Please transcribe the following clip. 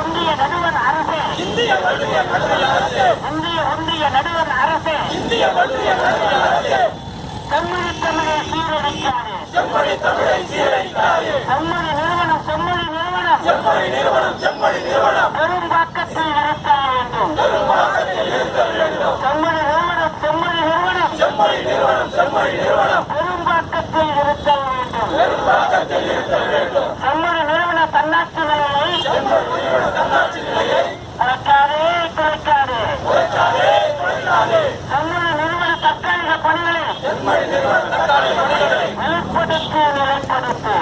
ஒன்றிய நடுவர் அரசே, ஒன்றிய நடுவர் அரசே, செம்மொழி தமிழை சீரழிக்காது, செம்மொழி நிறுவனம் பெரும்பாக்கத்தில் இருத்தல் வேண்டும். செம்மொழி நிறுவனம் பெரும்பாக்கத்தில் இருத்தல் வேண்டும். செம்மொழி நிறுவன தன்னாட்சி நிலையை குறைக்காதே. செம்மொழி நிறுவன தற்காலிக பணிகளை நிலைப்படுத்து.